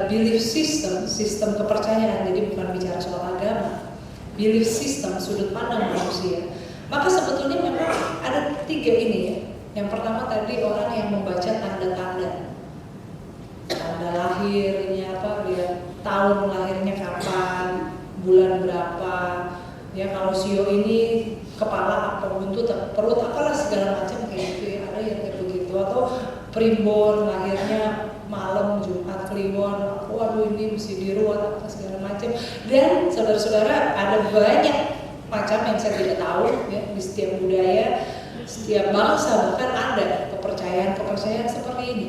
belief system, sistem kepercayaan, jadi bukan bicara soal agama, belief system, sudut pandang manusia, maka sebetulnya memang ada 3 ini ya. Yang pertama tadi orang yang membaca tanda-tanda lahirnya apa, dia tahun lahirnya kapan, bulan berapa, ya kalau sio ini kepala apa, buntut, perut apalah segala macam kayak gitu ya, ada yang kayak begitu. Atau primbon lahirnya malam Jumat Kliwon, waduh ini mesti diruat apa segala macam. Dan saudara-saudara ada banyak macam yang saya tidak tahu ya, di setiap budaya, setiap bangsa bahkan ada kepercayaan seperti ini,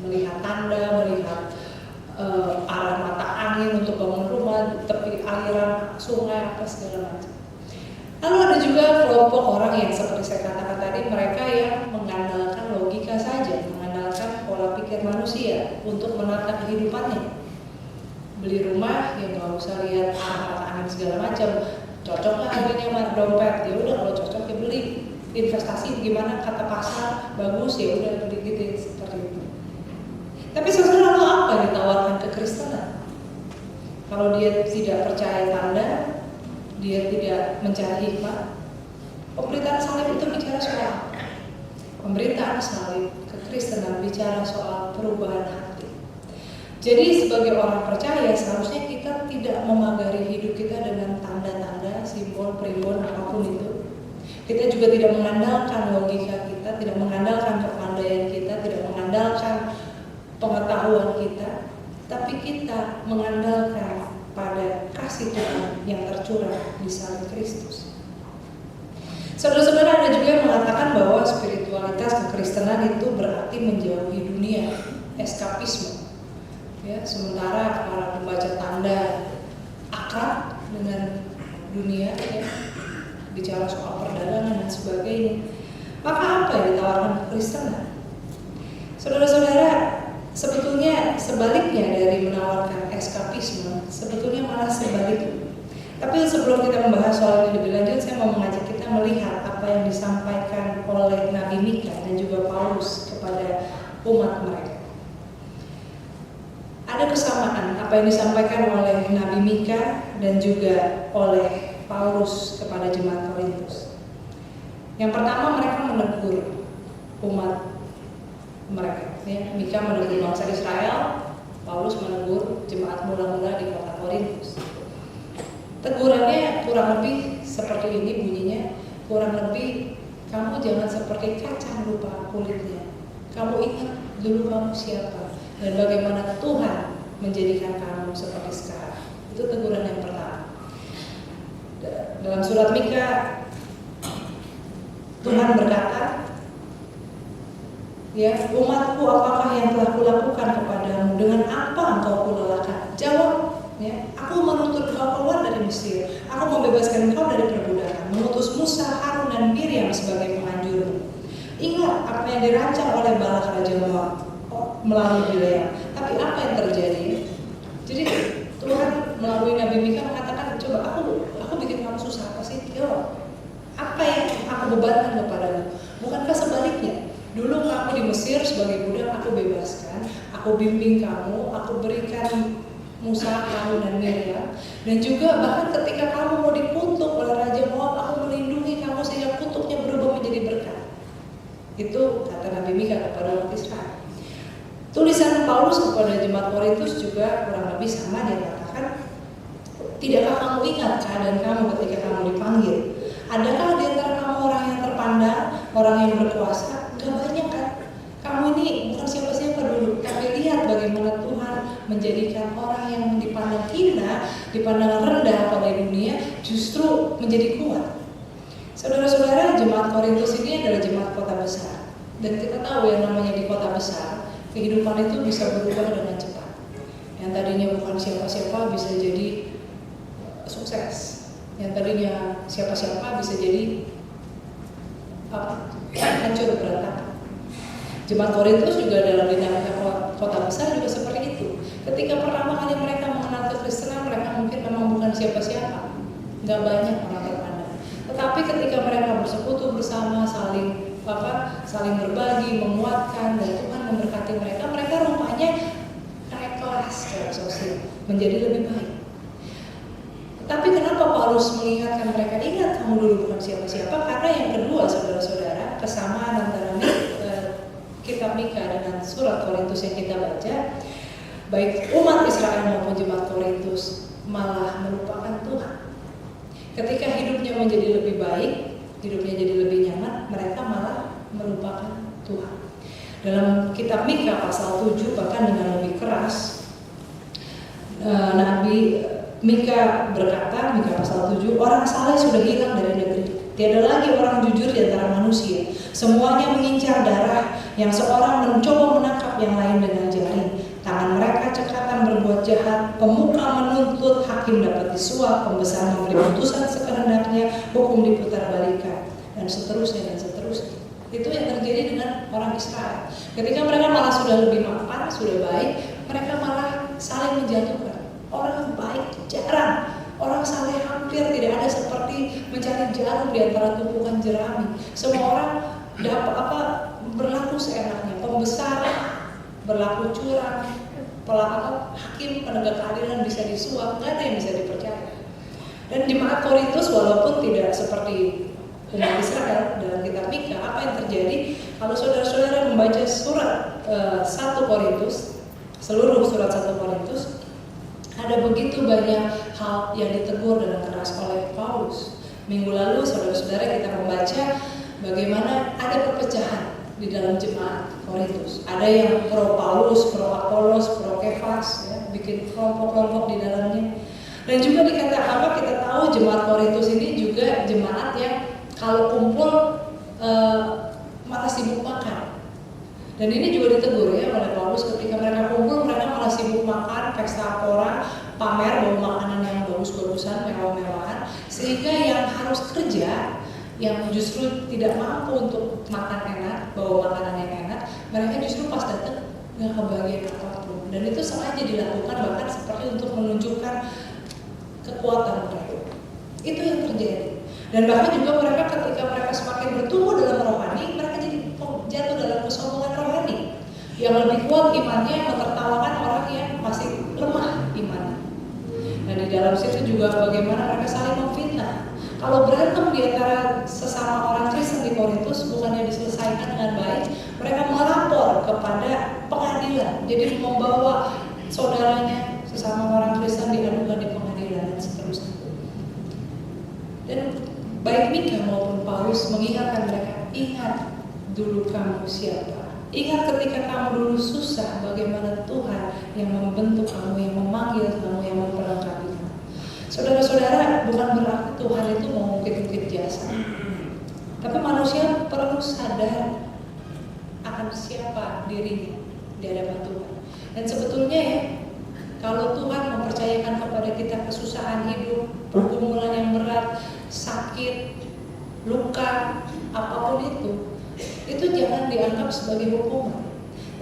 melihat tanda, melihat arah mata angin untuk bangun rumah, tepi aliran sungai apa segala macam. Lalu ada juga kelompok orang yang seperti saya katakan tadi, mereka yang mengandalkan logika saja, mengandalkan pola pikir manusia untuk menata kehidupannya. Beli rumah yang nggak usah lihat arah mata angin segala macam, cocok nggak harganya sama dompet, ya udah kalau cocok ya beli. Investasi gimana, kata pasar bagus ya udah beli gitu ya, seperti itu. Tapi saudara, lalu apa yang ditawarkan kekristenan? Kalau dia tidak percaya tanda, dia tidak mencari hikmah, pemberitaan salib itu bicara soal pemberitaan salib, kekristenan bicara soal perubahan hati. Jadi sebagai orang percaya seharusnya kita tidak memagari hidup kita dengan tanda-tanda, simbol, primbon, apapun itu. Kita juga tidak mengandalkan logika kita, tidak mengandalkan kepandaian kita, tidak mengandalkan pengetahuan kita, tapi kita mengandalkan pada kasih Tuhan yang tercurah di salib Kristus. Saudara-saudara, ada juga yang mengatakan bahwa spiritualitas kekristenan itu berarti menjauhi dunia, eskapisme. Ya, sementara para pembaca tanda akrab dengan dunia, ya, bicara soal perdagangan dan sebagainya. Maka apa yang ditawarkan kekristenan? Saudara-saudara, sebetulnya sebaliknya dari menawarkan eskapisme, sebetulnya malah sebaliknya. Tapi sebelum kita membahas soal ini lebih lanjut, saya mau mengajak kita melihat apa yang disampaikan oleh Nabi Mika dan juga Paulus kepada umat mereka. Ada kesamaan apa yang disampaikan oleh Nabi Mika dan juga oleh Paulus kepada jemaat Korintus. Yang pertama, mereka menegur umat mereka. Ya, Mika menegur bangsa Israel, Paulus menegur jemaat mula-mula di kota Korintus. Tegurannya kurang lebih seperti ini bunyinya, kurang lebih kamu jangan seperti kacang lupa kulitnya. Kamu ingat dulu kamu siapa dan bagaimana Tuhan menjadikan kamu seperti sekarang. Itu teguran yang pertama. Dalam surat Mika, Tuhan berkata, ya, umatku, apakah yang telah kulakukan kepadamu? Dengan apa engkau kulelahkan? Jawab, ya, aku menuntut engkau keluar dari Mesir. Aku membebaskan engkau dari perbudakan, mengutus Musa, Harun dan Miriam sebagai penganjurmu. Ingat apa yang dirancang oleh Balak Raja Moab melalui Bileam. Tapi apa yang terjadi? Jadi Tuhan melalui Nabi Mika mengatakan, coba aku bikin kamu susah apa sih? Yo, apa yang aku bebankan kepadamu? Bukankah sebaliknya? Dulu kamu di Mesir sebagai budak, aku bebaskan, aku bimbing kamu, aku berikan Musa, Harun dan Miriam, dan juga bahkan ketika kamu mau dikutuk oleh Raja Moab, aku melindungi kamu sehingga kutuknya berubah menjadi berkat. Itu kata Nabi Mika kepada umat Israel. Tulisan Paulus kepada jemaat Korintus juga kurang lebih sama, dia katakan, tidakkah kamu ingat keadaan kamu ketika kamu dipanggil? Adakah di antara kamu orang yang terpandang, orang yang berkuasa? Gak banyak kan? Kamu ini bukan siapa-siapa dulu, tapi lihat bagaimana Tuhan menjadikan orang yang dipandang hina, dipandang rendah pada dunia, justru menjadi kuat. Saudara-saudara, jemaat Korintus ini adalah jemaat kota besar. Dan kita tahu yang namanya di kota besar, kehidupan itu bisa berubah dengan cepat. Yang tadinya bukan siapa-siapa bisa jadi sukses. Yang tadinya siapa-siapa bisa jadi hancur berantakan. Jemaat Korintus juga dalam dinamika kota besar juga seperti itu. Ketika pertama kali mereka mengenal kekristenan, mereka mungkin memang bukan siapa-siapa, nggak banyak orang terpandang. Tetapi ketika mereka bersekutu bersama, saling berbagi, menguatkan, dan Tuhan memberkati mereka, mereka rupanya naik kelas. sosial, menjadi lebih baik. Tapi kenapa Paulus mengingatkan mereka, ingat kamu dulu bukan siapa-siapa? Karena yang kedua, saudara-saudara, kesamaan antara kitab Mika dengan surat Korintus yang kita baca, baik umat Israel maupun jemaat Korintus malah melupakan Tuhan. Ketika hidupnya menjadi lebih baik, hidupnya jadi lebih nyaman, mereka malah melupakan Tuhan. Dalam kitab Mika pasal 7 bahkan dengan lebih keras, Nabi Mika berkata, Mika pasal 7, orang saleh sudah hilang dari negeri. Tiada lagi orang jujur di antara manusia. Semuanya mengincar darah, yang seorang mencoba menangkap yang lain dengan jaring. Tangan mereka cekatan berbuat jahat, pemuka menuntut, hakim dapat disuap, pembesar memberi putusan sekehendaknya, hukum diputar balikan, dan seterusnya dan seterusnya. Itu yang terjadi dengan orang Israel. Ketika mereka malah sudah lebih mapan, sudah baik, mereka malah saling menjatuhkan. Orang baik jarang, orang saleh hampir tidak ada, seperti mencari jarum di antara tumpukan jerami. Semua orang berlaku seenaknya, pembesar berlaku curang, hakim penegak keadilan bisa disuap, nggak ada yang bisa dipercaya. Dan jemaat Korintus walaupun tidak seperti umat Israel dalam kitab Mika, apa yang terjadi kalau saudara-saudara membaca surat 1 Korintus, seluruh surat 1 Korintus, ada begitu banyak hal yang ditegur dengan keras oleh Paulus. Minggu lalu saudara-saudara kita membaca bagaimana ada perpecahan di dalam jemaat Korintus. Ada yang pro Paulus, pro Apolos, pro Kefas, ya, bikin kelompok-kelompok di dalamnya. Dan juga kita tahu jemaat Korintus ini juga jemaat yang kalau kumpul malah sibuk makan. Dan ini juga ditegur ya oleh Paulus, ketika mereka kumpul mereka malah sibuk makan, pesta pora, pamer, bawa makanan yang bagus-bagusan, mewah-mewahan, sehingga yang harus kerja, yang justru tidak mampu untuk makan enak, bawa makanan yang enak, mereka justru pas datang nggak kebagian apapun. Dan itu sengaja dilakukan bahkan seperti untuk menunjukkan kekuatan mereka. Itu yang terjadi. Dan bahkan juga ketika mereka semakin bertumbuh dalam rohani, mereka jadi jatuh dalam kesombongan rohani. Yang lebih kuat imannya menertawakan orang yang masih lemah imannya. Dan di dalam situ juga bagaimana mereka saling memfitnah. Kalau berantem di antara sesama orang Kristen di Korintus bukannya diselesaikan dengan baik, mereka melapor kepada pengadilan. Jadi membawa saudaranya sesama orang Kristen diadukan di pengadilan dan seterusnya. Dan baik Mika maupun Paulus mengingatkan mereka, ingat dulu kamu siapa. Ingat ketika kamu dulu susah, bagaimana Tuhan yang membentuk kamu, yang memanggil kamu, yang memperlengkapi kamu. Saudara-saudara, bukan berarti Tuhan itu mau ukit-ukit jasa. Tapi manusia perlu sadar akan siapa dirinya di hadapan Tuhan. Dan sebetulnya ya, kalau Tuhan mempercayakan kepada kita kesusahan hidup, pergumulan yang berat, sakit, luka, apapun itu jangan dianggap sebagai hukuman.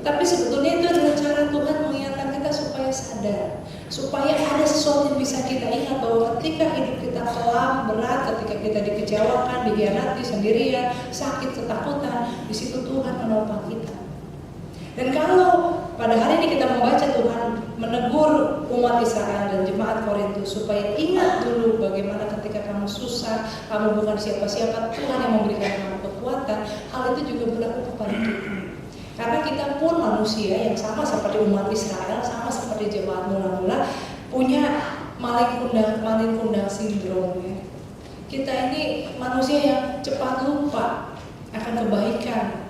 Tapi sebetulnya itu adalah cara Tuhan mengingatkan kita supaya sadar, supaya ada sesuatu yang bisa kita ingat bahwa ketika hidup kita kelam, berat, ketika kita dikecewakan, dikhianati, sendirian, sakit, ketakutan, di situ Tuhan menopang kita. Dan kalau pada hari ini kita membaca Tuhan menegur umat Israel dan jemaat Korintus supaya ingat dulu bagaimana ketika kamu susah, kamu bukan siapa-siapa, Tuhan yang memberikan kamu kekuatan. Hal itu juga berlaku kepada kita. Karena kita pun manusia yang sama seperti umat Israel, sama seperti jemaat mula-mula, punya maling kundang sindrom. Ya. Kita ini manusia yang cepat lupa akan kebaikan